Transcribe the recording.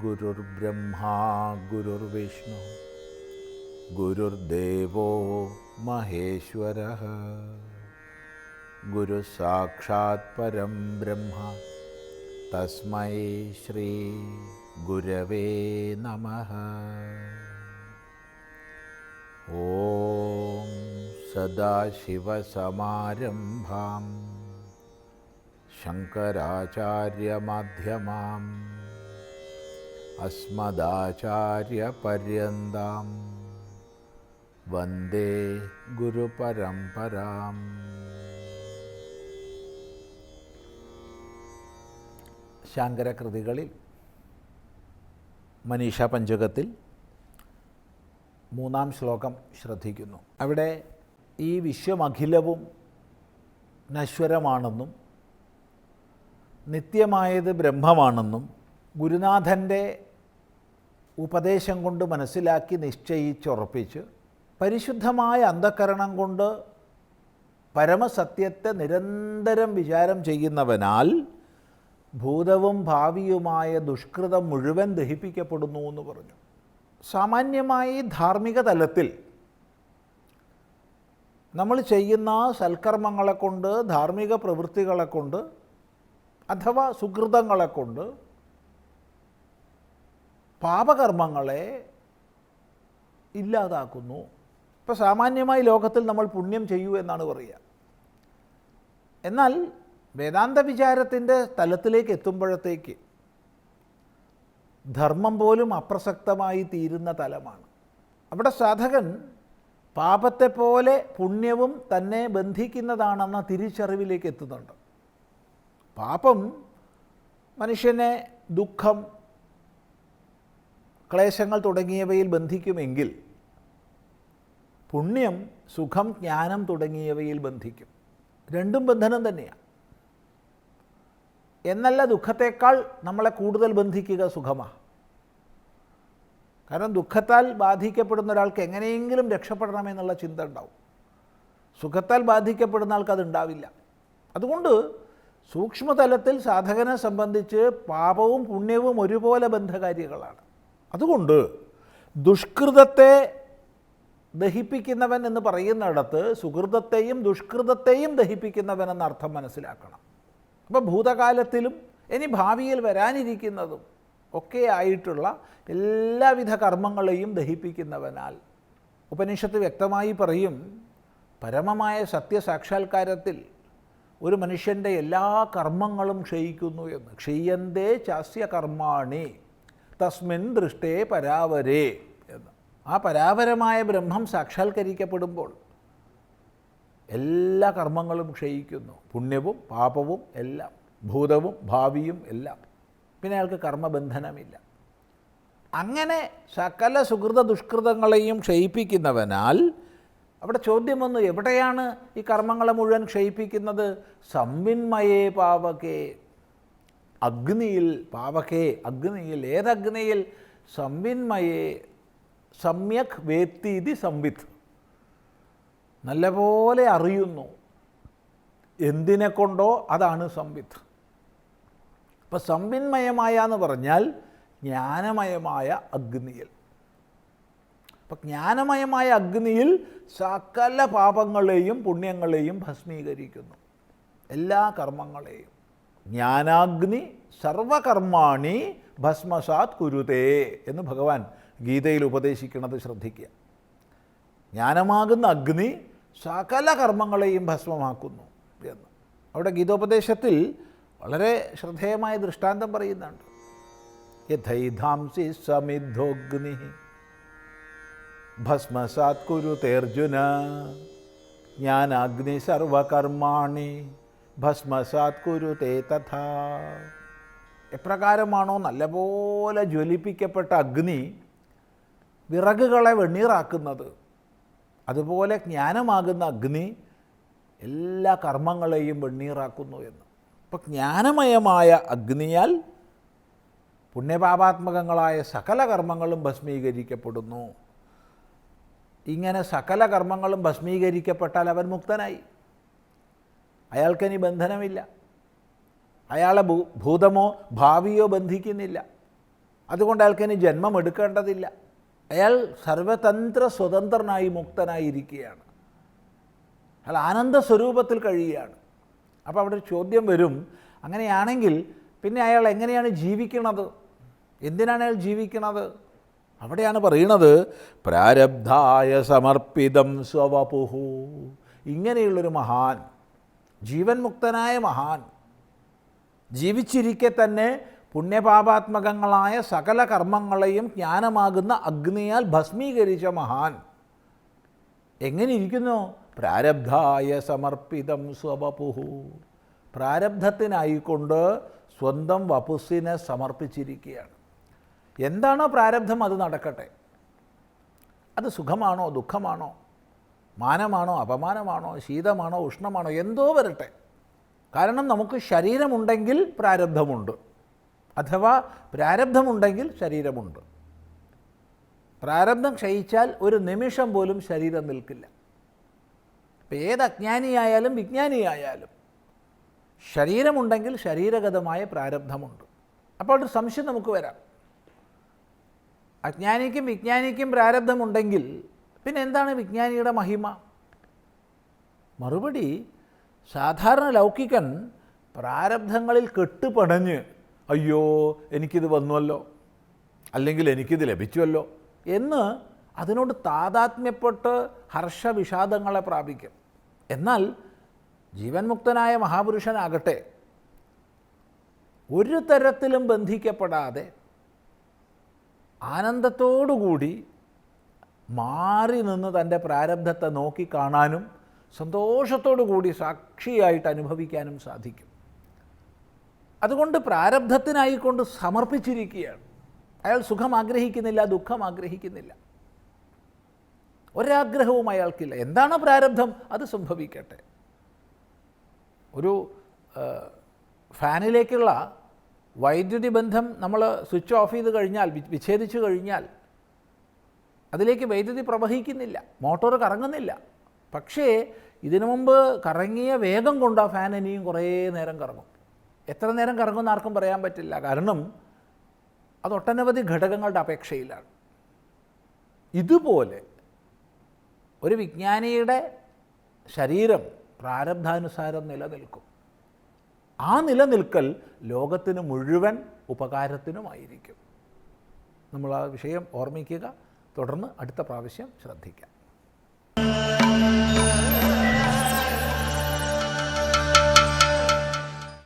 ഗുരുർബ്രഹ്മാ ഗുരുർവിഷ്ണു ഗുരുർദേവോ മഹേശ്വരഃ ഗുരു സാക്ഷാത് പരം ബ്രഹ്മ തസ്മൈ ശ്രീ ഗുരവേ നമഃ. ഓം സദാശിവസമാരംഭാം ശങ്കരാചാര്യമധ്യമാം അസ്മദാചാര്യപര്യന്താം വന്ദേ ഗുരുപരമ്പരാം. ശാങ്കരകൃതികളിൽ മനീഷാ പഞ്ചകത്തിൽ 3-ാം ശ്ലോകം ശ്രദ്ധിക്കുന്നു. അവിടെ ഈ വിശ്വമഖിലവും നശ്വരമാണെന്നും നിത്യമായത് ബ്രഹ്മമാണെന്നും ഗുരുനാഥൻ്റെ ഉപദേശം കൊണ്ട് മനസ്സിലാക്കി നിശ്ചയിച്ചുറപ്പിച്ച് പരിശുദ്ധമായ അന്ധഃകരണം കൊണ്ട് പരമസത്യത്തെ നിരന്തരം വിചാരം ചെയ്യുന്നവനാൽ ഭൂതവും ഭാവിയുമായ ദുഷ്കൃതം മുഴുവൻ ദഹിപ്പിക്കപ്പെടുന്നു എന്ന് പറഞ്ഞു. സാമാന്യമായി ധാർമ്മിക തലത്തിൽ നമ്മൾ ചെയ്യുന്ന സൽക്കർമ്മങ്ങളെ കൊണ്ട്, ധാർമ്മിക പ്രവൃത്തികളെ കൊണ്ട് അഥവാ സുകൃതങ്ങളെ കൊണ്ട് പാപകർമ്മങ്ങളെ ഇല്ലാതാക്കുന്നു. ഇപ്പോൾ സാമാന്യമായി ലോകത്തിൽ നമ്മൾ പുണ്യം ചെയ്യൂ എന്നാണ് പറയുക. എന്നാൽ വേദാന്ത വിചാരത്തിൻ്റെ തലത്തിലേക്ക് എത്തുമ്പോഴത്തേക്ക് ധർമ്മം പോലും അപ്രസക്തമായി തീരുന്ന തലമാണ്. അവിടെ സാധകൻ പാപത്തെ പോലെ പുണ്യവും തന്നെ ബന്ധിക്കുന്നതാണെന്ന തിരിച്ചറിവിലേക്ക് എത്തുന്നുണ്ട്. പാപം മനുഷ്യനെ ദുഃഖം, ക്ലേശങ്ങൾ തുടങ്ങിയവയിൽ ബന്ധിക്കുമെങ്കിൽ പുണ്യം സുഖം, ജ്ഞാനം തുടങ്ങിയവയിൽ ബന്ധിക്കും. രണ്ടും ബന്ധനം തന്നെയാണ്. എന്നല്ല, ദുഃഖത്തേക്കാൾ നമ്മളെ കൂടുതൽ ബന്ധിക്കുക സുഖമാണ്. കാരണം ദുഃഖത്താൽ ബാധിക്കപ്പെടുന്ന ഒരാൾക്ക് എങ്ങനെയെങ്കിലും രക്ഷപ്പെടണമെന്നുള്ള ചിന്ത ഉണ്ടാവും. സുഖത്താൽ ബാധിക്കപ്പെടുന്ന ആൾക്ക് അതുണ്ടാവില്ല. അതുകൊണ്ട് സൂക്ഷ്മതലത്തിൽ സാധകനെ സംബന്ധിച്ച് പാപവും പുണ്യവും ഒരുപോലെ ബന്ധകാരികളാണ്. അതുകൊണ്ട് ദുഷ്കൃതത്തെ ദഹിപ്പിക്കുന്നവൻ എന്ന് പറയുന്നിടത്ത് സുകൃതത്തെയും ദുഷ്കൃതത്തെയും ദഹിപ്പിക്കുന്നവൻ എന്ന അർത്ഥം മനസ്സിലാക്കണം. അപ്പോൾ ഭൂതകാലത്തിലും ഇനി ഭാവിയിൽ വരാനിരിക്കുന്നതും ഒക്കെ ആയിട്ടുള്ള എല്ലാവിധ കർമ്മങ്ങളെയും ദഹിപ്പിക്കുന്നവനാൽ ഉപനിഷത്ത് വ്യക്തമായി പറയും, പരമമായ സത്യസാക്ഷാത്കാരത്തിൽ ഒരു മനുഷ്യൻ്റെ എല്ലാ കർമ്മങ്ങളും ക്ഷയിക്കുന്നു എന്ന്. ക്ഷീയന്തേ ചാസ്യ കർമാണി തസ്മിൻ ദൃഷ്ടേ പരാവരേ എന്ന്. ആ പരാപരമായ ബ്രഹ്മം സാക്ഷാത്കരിക്കപ്പെടുമ്പോൾ എല്ലാ കർമ്മങ്ങളും ക്ഷയിക്കുന്നു. പുണ്യവും പാപവും എല്ലാം, ഭൂതവും ഭാവിയും എല്ലാം. പിന്നെ അയാൾക്ക് കർമ്മബന്ധനമില്ല. അങ്ങനെ സകല സുകൃത ദുഷ്കൃതങ്ങളെയും ക്ഷയിപ്പിക്കുന്നവനാൽ അവിടെ ചോദ്യം വന്നു, എവിടെയാണ് ഈ കർമ്മങ്ങളെ മുഴുവൻ ക്ഷയിപ്പിക്കുന്നത്? സംവിന്മയേ പാവകേ, അഗ്നിയിൽ. പാവകേ അഗ്നിയിൽ. ഏതഗ്നിയിൽ? സംവിന്മയേ, സമ്യക് വേത്തീതി സംവിത്ത്. നല്ലപോലെ അറിയുന്നു. എന്തിനെ കൊണ്ടോ അതാണ് സംവിത്ത്. അപ്പം സംവിന്മയമായ എന്ന് പറഞ്ഞാൽ ജ്ഞാനമയമായ അഗ്നിയിൽ. അപ്പം ജ്ഞാനമയമായ അഗ്നിയിൽ സകല പാപങ്ങളെയും പുണ്യങ്ങളെയും ഭസ്മീകരിക്കുന്നു, എല്ലാ കർമ്മങ്ങളെയും. ജ്ഞാനാഗ്നി സർവകർമാണി ഭസ്മസാത് കുരുതേ എന്ന് ഭഗവാൻ ഗീതയിൽ ഉപദേശിക്കുന്നത് ശ്രദ്ധിക്കുക. ജ്ഞാനമാകുന്ന അഗ്നി സകല കർമ്മങ്ങളെയും ഭസ്മമാക്കുന്നു എന്ന്. അവിടെ ഗീതോപദേശത്തിൽ വളരെ ശ്രദ്ധേയമായ ദൃഷ്ടാന്തം പറയുന്നുണ്ട്. യഥൈധാംസി സമിദ്ധോഗ്നി ഭസ്മസാത് കുരുതേർജുന ജ്ഞാനാഗ്നി സർവകർമാണി ഭസ്മസാത് കുരുതേ തഥാ. എപ്രകാരമാണോ നല്ലപോലെ ജ്വലിപ്പിക്കപ്പെട്ട അഗ്നി വിറകുകളെ വെണ്ണീറാക്കുന്നത്, അതുപോലെ ജ്ഞാനമാകുന്ന അഗ്നി എല്ലാ കർമ്മങ്ങളെയും വെണ്ണീറാക്കുന്നു എന്ന്. അപ്പം ജ്ഞാനമയമായ അഗ്നിയാൽ പുണ്യപാപാത്മകങ്ങളായ സകല കർമ്മങ്ങളും ഭസ്മീകരിക്കപ്പെടുന്നു. ഇങ്ങനെ സകല കർമ്മങ്ങളും ഭസ്മീകരിക്കപ്പെട്ടാൽ അവൻ മുക്തനായി. അയാൾക്കിനി ബന്ധനമില്ല. അയാളെ ഭൂതമോ ഭാവിയോ ബന്ധിക്കുന്നില്ല. അതുകൊണ്ട് അയാൾക്ക് ഇനി ജന്മം എടുക്കേണ്ടതില്ല. അയാൾ സർവതന്ത്ര സ്വതന്ത്രനായി മുക്തനായിരിക്കുകയാണ്. അയാൾ ആനന്ദ സ്വരൂപത്തിൽ കഴിയുകയാണ്. അപ്പോൾ അവിടെ ഒരു ചോദ്യം വരും, അങ്ങനെയാണെങ്കിൽ പിന്നെ അയാൾ എങ്ങനെയാണ് ജീവിക്കുന്നത്? എന്തിനാണ് അയാൾ ജീവിക്കുന്നത്? അവിടെയാണ് പറയുന്നത്, പ്രാരബ്ധായ സമർപ്പിതം സ്വവപുഹു. ഇങ്ങനെയുള്ളൊരു മഹാൻ, ജീവൻ മുക്തനായ മഹാൻ, ജീവിച്ചിരിക്കെ തന്നെ പുണ്യപാപാത്മകങ്ങളായ സകല കർമ്മങ്ങളെയും ജ്ഞാനമാകുന്ന അഗ്നിയാൽ ഭസ്മീകരിച്ച മഹാൻ എങ്ങനെ ഇരിക്കുന്നു? പ്രാരബ്ധായ സമർപ്പിതം സ്വവപുഹു. പ്രാരബ്ധത്തിനായിക്കൊണ്ട് സ്വന്തം വപുസ്സിനെ സമർപ്പിച്ചിരിക്കുകയാണ്. എന്താണോ പ്രാരബ്ധം അത് നടക്കട്ടെ. അത് സുഖമാണോ ദുഃഖമാണോ, മാനമാണോ അപമാനമാണോ, ശീതമാണോ ഉഷ്ണമാണോ, എന്തോ വരട്ടെ. കാരണം നമുക്ക് ശരീരമുണ്ടെങ്കിൽ പ്രാരബ്ധമുണ്ട്, അഥവാ പ്രാരബ്ധമുണ്ടെങ്കിൽ ശരീരമുണ്ട്. പ്രാരബ്ധം ക്ഷയിച്ചാൽ ഒരു നിമിഷം പോലും ശരീരം നിൽക്കില്ല. ഇപ്പം ഏത് അജ്ഞാനിയായാലും വിജ്ഞാനിയായാലും ശരീരമുണ്ടെങ്കിൽ ശരീരഗതമായ പ്രാരബ്ധമുണ്ട്. അപ്പോൾ ഒരു സംശയം നമുക്ക് വരാം, അജ്ഞാനിക്കും വിജ്ഞാനിക്കും പ്രാരബ്ധമുണ്ടെങ്കിൽ പിന്നെ എന്താണ് വിജ്ഞാനിയുടെ മഹിമ? മറുപടി, സാധാരണ ലൗകികൻ പ്രാരബ്ധങ്ങളിൽ കെട്ടുപടഞ്ഞ് അയ്യോ എനിക്കിത് വന്നുവല്ലോ, അല്ലെങ്കിൽ എനിക്കിത് ലഭിച്ചുവല്ലോ എന്ന് അതിനോട് താതാത്മ്യപ്പെട്ട് ഹർഷവിഷാദങ്ങളെ പ്രാപിക്കും. എന്നാൽ ജീവൻ മുക്തനായ മഹാപുരുഷനാകട്ടെ ഒരു തരത്തിലും ബന്ധിക്കപ്പെടാതെ ആനന്ദത്തോടുകൂടി മാറി നിന്ന് തൻ്റെ പ്രാരബ്ധത്തെ നോക്കിക്കാണാനും സന്തോഷത്തോടു കൂടി സാക്ഷിയായിട്ട് അനുഭവിക്കാനും സാധിക്കും. അതുകൊണ്ട് പ്രാരബ്ധത്തിനായിക്കൊണ്ട് സമർപ്പിച്ചിരിക്കുകയാണ്. അയാൾ സുഖം ആഗ്രഹിക്കുന്നില്ല, ദുഃഖം ആഗ്രഹിക്കുന്നില്ല, ഒരാഗ്രഹവും അയാൾക്കില്ല. എന്താണ് പ്രാരബ്ധം അത് സംഭവിക്കട്ടെ. ഒരു ഫാനിലേക്കുള്ള വൈദ്യുതി ബന്ധം നമ്മൾ സ്വിച്ച് ഓഫ് ചെയ്ത് കഴിഞ്ഞാൽ, വിച്ഛേദിച്ചു കഴിഞ്ഞാൽ അതിലേക്ക് വൈദ്യുതി പ്രവഹിക്കുന്നില്ല, മോട്ടോർ കറങ്ങുന്നില്ല. പക്ഷേ ഇതിനു മുമ്പ് കറങ്ങിയ വേഗം കൊണ്ട് ആ ഫാൻ ഇനിയും കുറേ നേരം കറങ്ങും. എത്ര നേരം കറങ്ങുമെന്ന് ആർക്കും പറയാൻ പറ്റില്ല. കാരണം അത് ഒട്ടനവധി ഘടകങ്ങളുടെ അപേക്ഷയിലാണ്. ഇതുപോലെ ഒരു വിജ്ഞാനിയുടെ ശരീരം പ്രാരബ്ധാനുസാരം നിലനിൽക്കും. ആ നിലനിൽക്കൽ ലോകത്തിന് മുഴുവൻ ഉപകാരത്തിനുമായിരിക്കും. നമ്മൾ ആ വിഷയം ഓർമ്മിക്കുക. തുടർന്ന് അടുത്ത പ്രാവശ്യം ശ്രദ്ധിക്കാം.